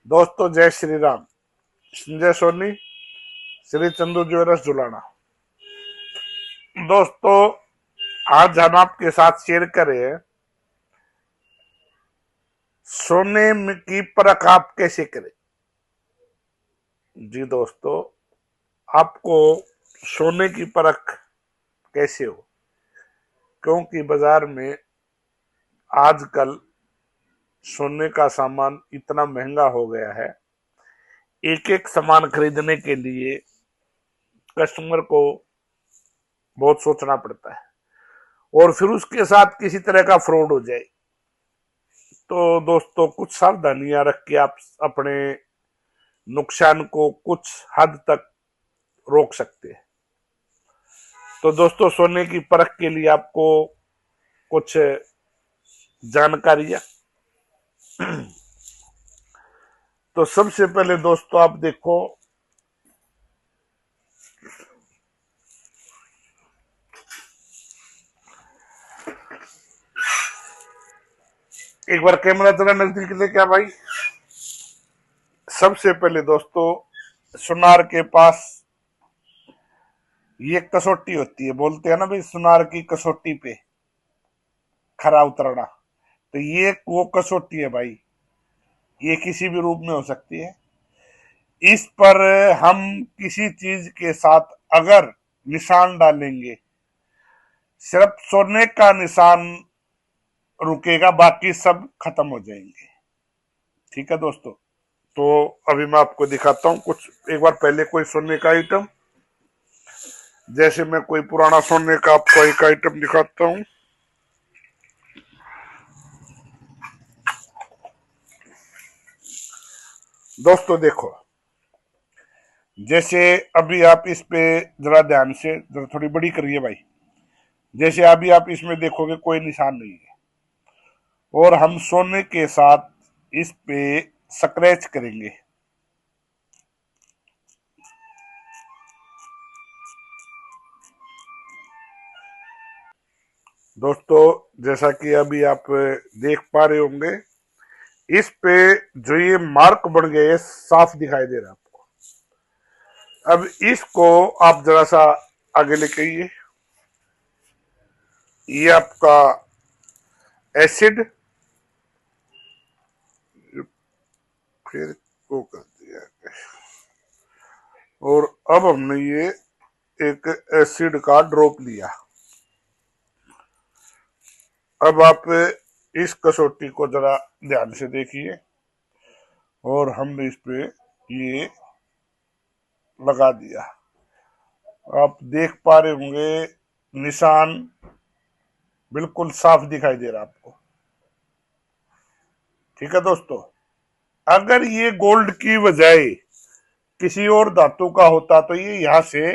दोस्तों जय श्री राम। संजय सोनी, श्री चंदू ज्वेलर्स जुलाना। दोस्तों आज हम आपके साथ शेयर करें सोने की परख आप कैसे करें। जी दोस्तों, आपको सोने की परख कैसे हो, क्योंकि बाजार में आजकल सोने का सामान इतना महंगा हो गया है। एक एक सामान खरीदने के लिए कस्टमर को बहुत सोचना पड़ता है, और फिर उसके साथ किसी तरह का फ्रॉड हो जाए तो दोस्तों कुछ सावधानियां रख के आप अपने नुकसान को कुछ हद तक रोक सकते हैं। तो दोस्तों सोने की परख के लिए आपको कुछ जानकारियां। तो सबसे पहले दोस्तों आप देखो, एक बार कैमरा जरा नजदीक ले क्या भाई। सबसे पहले दोस्तों सुनार के पास ये कसौटी होती है, बोलते हैं ना भाई सुनार की कसौटी पे खरा उतरना। तो ये वो कसौटी है भाई, ये किसी भी रूप में हो सकती है। इस पर हम किसी चीज के साथ अगर निशान डालेंगे, सिर्फ सोने का निशान रुकेगा, बाकी सब खत्म हो जाएंगे। ठीक है दोस्तों, तो अभी मैं आपको दिखाता हूँ कुछ। एक बार पहले कोई सोने का आइटम, जैसे मैं कोई पुराना सोने का आपको एक आइटम दिखाता हूँ। दोस्तों देखो, जैसे अभी आप इस पे जरा ध्यान से जरा थोड़ी बड़ी करिए भाई। जैसे अभी आप इसमें देखोगे कोई निशान नहीं है, और हम सोने के साथ इस पे स्क्रैच करेंगे। दोस्तों जैसा कि अभी आप देख पा रहे होंगे, इस पे जो ये मार्क बन गए साफ दिखाई दे रहा है आपको। अब इसको आप जरा सा आगे लेके आइए। ये आपका एसिड फिर वो कर दिया, और अब हमने ये एक एसिड का ड्रॉप लिया। अब आप इस कसौटी को जरा ध्यान से देखिए, और हमने इस पे ये लगा दिया। आप देख पा रहे होंगे निशान बिल्कुल साफ दिखाई दे रहा है आपको। ठीक है दोस्तों, अगर ये गोल्ड की बजाय किसी और धातु का होता तो ये यहां से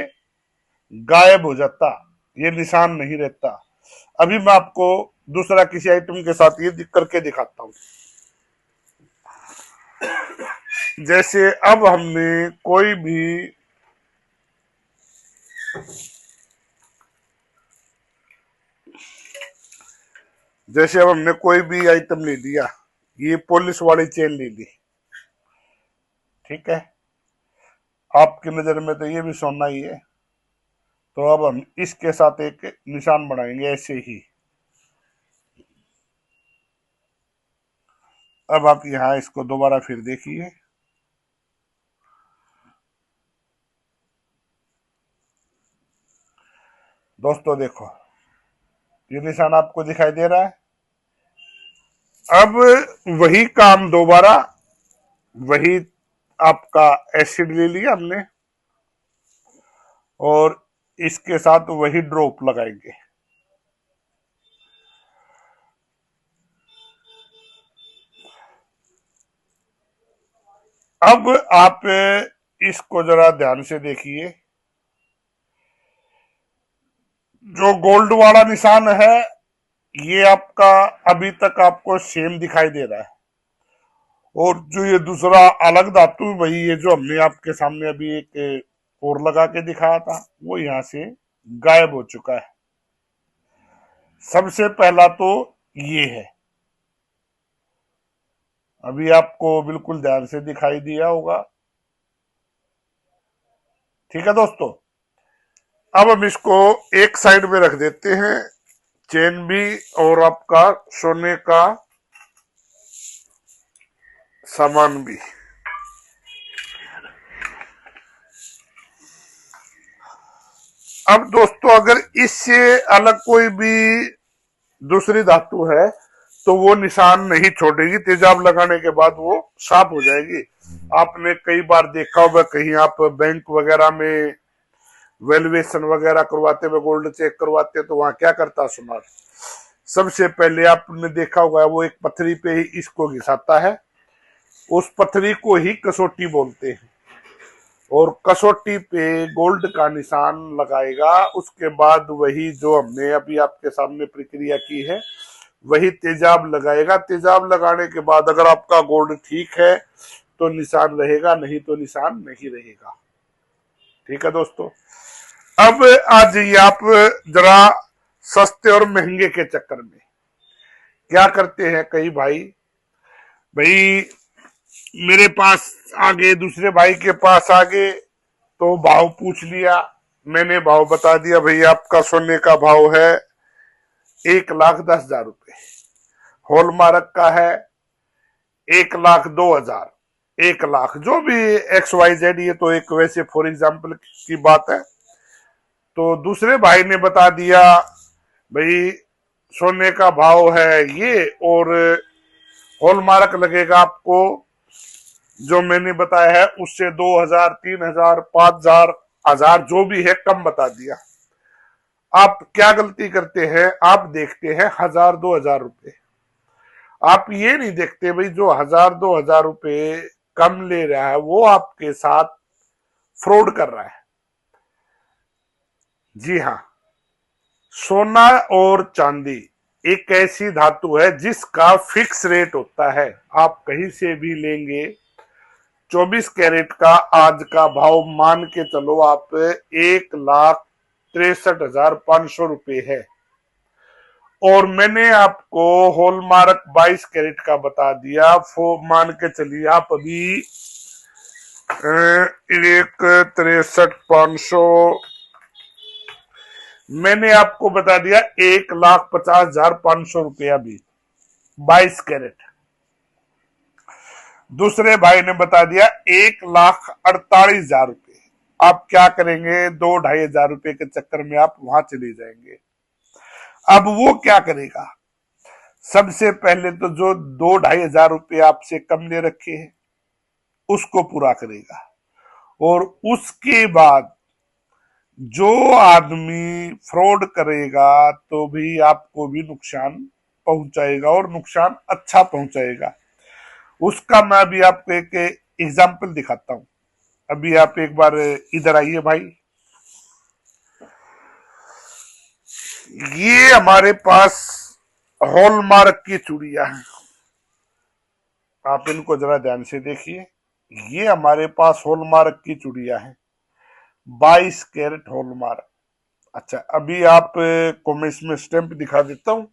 गायब हो जाता, ये निशान नहीं रहता। अभी मैं आपको दूसरा किसी आइटम के साथ ये करके दिखाता हूं। जैसे अब हमने कोई भी जैसे अब हमने कोई भी आइटम ले लिया, ये पॉलिश वाली चेन ले ली। ठीक है, आपकी नजर में तो ये भी सोना ही है, तो अब हम इसके साथ एक निशान बनाएंगे ऐसे ही। अब आप यहाँ इसको दोबारा फिर देखिए। दोस्तों देखो, ये निशान आपको दिखाई दे रहा है। अब वही काम दोबारा, वही आपका एसिड ले लिया हमने, और इसके साथ वही ड्रॉप लगाएंगे। अब आप इसको जरा ध्यान से देखिए, जो गोल्ड वाला निशान है ये आपका अभी तक आपको सेम दिखाई दे रहा है, और जो ये दूसरा अलग धातु वही है जो हमने आपके सामने अभी एक और लगा के दिखाया था, वो यहां से गायब हो चुका है। सबसे पहला तो ये है। अभी आपको बिल्कुल ध्यान से दिखाई दिया होगा। ठीक है दोस्तों, अब हम इसको एक साइड में रख देते हैं, चेन भी और आपका सोने का सामान भी। अब दोस्तों, अगर इससे अलग कोई भी दूसरी धातु है तो वो निशान नहीं छोड़ेगी, तेजाब लगाने के बाद वो साफ हो जाएगी। आपने कई बार देखा होगा, कहीं आप बैंक वगैरह में वैल्यूएशन वगैरह करवाते हुए, गोल्ड चेक करवाते, तो वहां क्या करता सुनार, सबसे पहले आपने देखा होगा वो एक पथरी पे ही इसको घिसाता है, उस पथरी को ही कसौटी बोलते हैं, और कसौटी पे गोल्ड का निशान लगाएगा। उसके बाद वही जो हमने अभी आपके सामने प्रक्रिया की है वही तेजाब लगाएगा। तेजाब लगाने के बाद अगर आपका गोल्ड ठीक है तो निशान रहेगा, नहीं तो निशान नहीं रहेगा। ठीक है दोस्तों, अब आज ये आप जरा सस्ते और महंगे के चक्कर में क्या करते हैं कई भाई, भाई मेरे पास आगे, दूसरे भाई के पास आगे, तो भाव पूछ लिया, मैंने भाव बता दिया, भाई आपका सोने का भाव है 1,10,000 रुपए, हॉलमार्क का है 1,02,000, 1,00,000, जो भी XYZ, ये तो एक वैसे फॉर एग्जाम्पल की बात है। तो दूसरे भाई ने बता दिया भाई सोने का भाव है ये, और हॉलमार्क लगेगा आपको जो मैंने बताया है उससे 2,000, 3,000, 5,000, 1,000 जो भी है कम बता दिया। आप क्या गलती करते हैं, आप देखते हैं 1,000, 2,000 रुपए, आप ये नहीं देखते भाई जो 1,000, 2,000 रुपए कम ले रहा है वो आपके साथ फ्रॉड कर रहा है। जी हाँ, सोना और चांदी एक ऐसी धातु है जिसका फिक्स रेट होता है, आप कहीं से भी लेंगे। 24 कैरेट का आज का भाव मान के चलो आप 1,63,500 रुपए है, और मैंने आपको हॉलमार्क 22 कैरेट का बता दिया, मान के चलिए आप अभी 1,63,500, मैंने आपको बता दिया 1,50,500 रुपया भी 22 कैरेट। दूसरे भाई ने बता दिया 1,48,000 रुपये। आप क्या करेंगे, 2-2,500 रुपए के चक्कर में आप वहां चले जाएंगे। अब वो क्या करेगा, सबसे पहले तो जो 2-2,500 रुपये आपसे कम ले रखे हैं उसको पूरा करेगा, और उसके बाद जो आदमी फ्रॉड करेगा तो भी आपको भी नुकसान पहुंचाएगा, और नुकसान अच्छा पहुंचाएगा। उसका मैं अभी आपको एक एग्जाम्पल दिखाता हूं। अभी आप एक बार इधर आइए भाई, ये हमारे पास हॉलमार्क की चूड़ियां हैं, आप इनको जरा ध्यान से देखिए। ये हमारे पास हॉलमार्क की चूड़ियां हैं, 22 कैरेट हॉलमार्क। अच्छा, अभी आप को मैं इसमें स्टैंप दिखा देता हूं।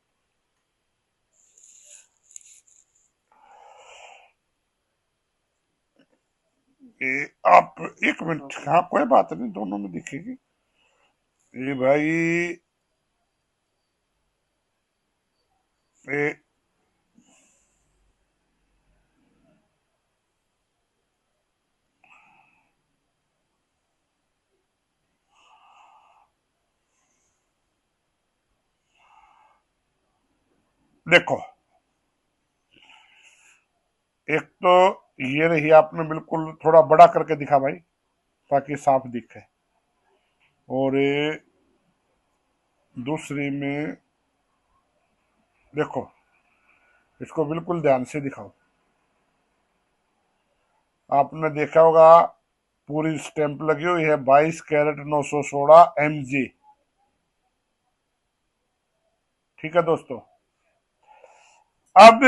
आप एक मिनट, हाँ कोई बात नहीं, दोनों में दिखेगी। ये भाई, ये देखो, एक तो ये रही, आपने बिल्कुल थोड़ा बड़ा करके दिखा भाई ताकि साफ दिखे, और ये दूसरी में देखो, इसको बिल्कुल ध्यान से दिखाओ। आपने देखा होगा पूरी स्टैंप लगी हुई है 22 कैरेट 916 MG। ठीक है दोस्तों, अब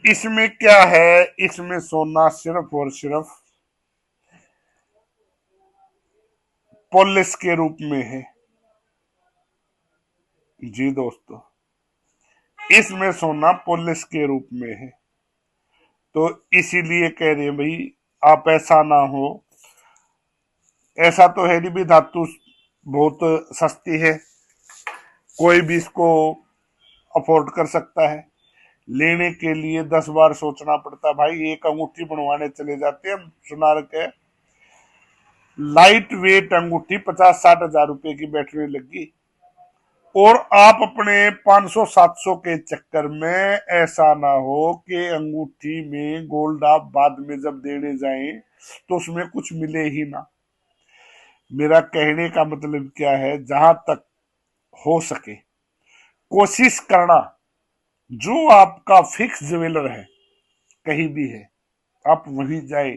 इसमें क्या है, इसमें सोना सिर्फ और सिर्फ पॉलिश के रूप में है। जी दोस्तों, इसमें सोना पॉलिश के रूप में है, तो इसीलिए कह रहे हैं भाई आप ऐसा ना हो। ऐसा तो है नहीं भी धातु बहुत सस्ती है, कोई भी इसको अफोर्ड कर सकता है। लेने के लिए 10 बार सोचना पड़ता है भाई। एक अंगूठी बनवाने चले जाते हैं हम सुनार के, लाइट वेट अंगूठी 50-60 हजार रुपए की बैटरी लगी, और आप अपने 500-700 के चक्कर में ऐसा ना हो कि अंगूठी में गोल्ड आप बाद में जब देने जाएं तो उसमें कुछ मिले ही ना। मेरा कहने का मतलब क्या है, जहां तक हो सके कोशिश करना, जो आपका फिक्स ज्वेलर है कहीं भी है आप वहीं जाए,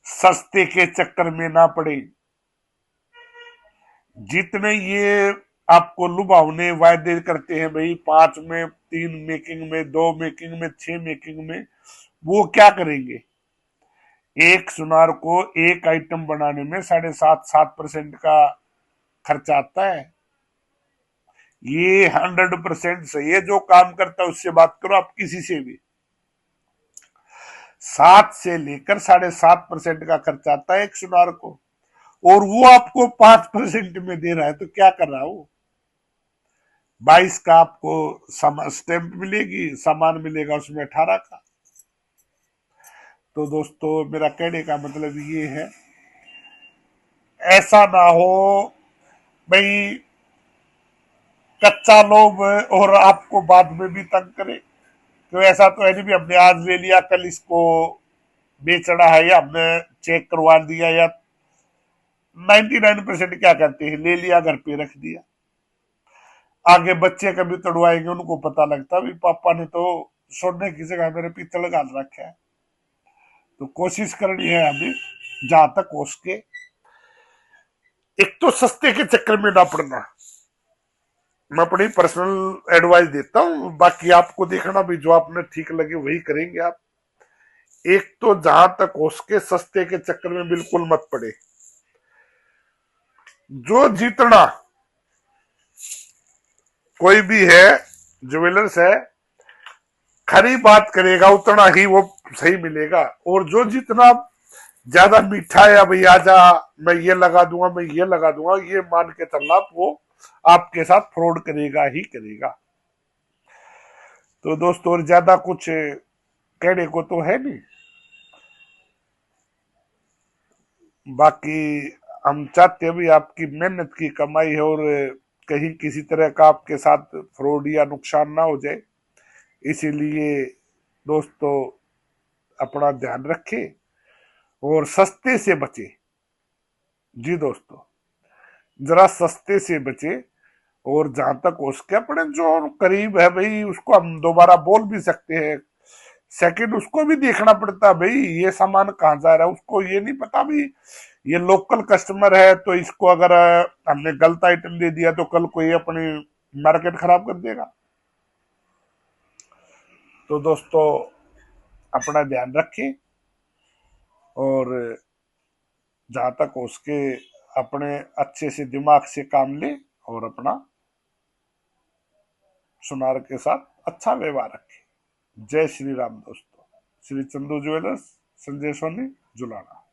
सस्ते के चक्कर में ना पड़े। जितने ये आपको लुभावने वायदे करते हैं भाई, 5 में 3 मेकिंग में, 2 मेकिंग में, 6 मेकिंग में, वो क्या करेंगे? एक सुनार को एक आइटम बनाने में 7.5-7% का खर्चा आता है। ये 100% सही है। जो काम करता है उससे बात करो आप, किसी से भी 7 से लेकर 7.5% का खर्चा आता है एक सुनार को, और वो आपको 5% में दे रहा है, तो क्या कर रहा है वो? 22 का आपको स्टैंप मिलेगी, सामान मिलेगा उसमें 18 का। तो दोस्तों मेरा कहने का मतलब ये है, ऐसा ना हो भाई कच्चा लोग और आपको बाद में भी तंग करे। तो ऐसा तो है नहीं भी हमने आज ले लिया कल इसको बेचना है, या हमने चेक करवा दिया, या 99% क्या करते हैं, ले लिया घर पे रख दिया। आगे बच्चे कभी तड़वाएंगे उनको पता लगता भी पापा ने तो सोने की जगह मेरे पीतल गाल रखा है। तो कोशिश करनी है हमें जहां तक हो सके, एक तो सस्ते के चक्कर में ना पड़ना। मैं अपनी पर्सनल एडवाइस देता हूं, बाकी आपको देखना भी, जो आपने ठीक लगे वही करेंगे आप। एक तो जहां तक हो सके सस्ते के चक्कर में बिल्कुल मत पड़े। जो जितना कोई भी है ज्वेलर्स है, खरी बात करेगा उतना ही वो सही मिलेगा। और जो जितना ज्यादा मीठा है, भाई आजा मैं ये लगा दूंगा, मैं ये लगा दूंगा, ये मान के चलना वो आपके साथ फ्रॉड करेगा ही करेगा। तो दोस्तों और ज्यादा कुछ कहने को तो है नहीं। बाकी हम चाहते हैं भी आपकी मेहनत की कमाई है, और कहीं किसी तरह का आपके साथ फ्रॉड या नुकसान ना हो जाए, इसीलिए दोस्तों अपना ध्यान रखें और सस्ते से बचे। जी दोस्तों जरा सस्ते से बचे, और जहां तक हो सके अपने जो करीब है भाई उसको हम दोबारा बोल भी सकते हैं। सेकंड उसको भी देखना पड़ता है भाई, ये सामान कहाँ जा रहा है, उसको ये नहीं पता भी ये लोकल कस्टमर है, तो इसको अगर हमने गलत आइटम दे दिया तो कल को ये अपनी मार्केट खराब कर देगा। तो दोस्तों अपना ध्यान रखें, और जहां तक हो उसके अपने अच्छे से दिमाग से काम ले, और अपना सुनार के साथ अच्छा व्यवहार रखें। जय श्री राम दोस्तों। श्री चंदू ज्वेलर्स, संजय सोनी, जुलाना।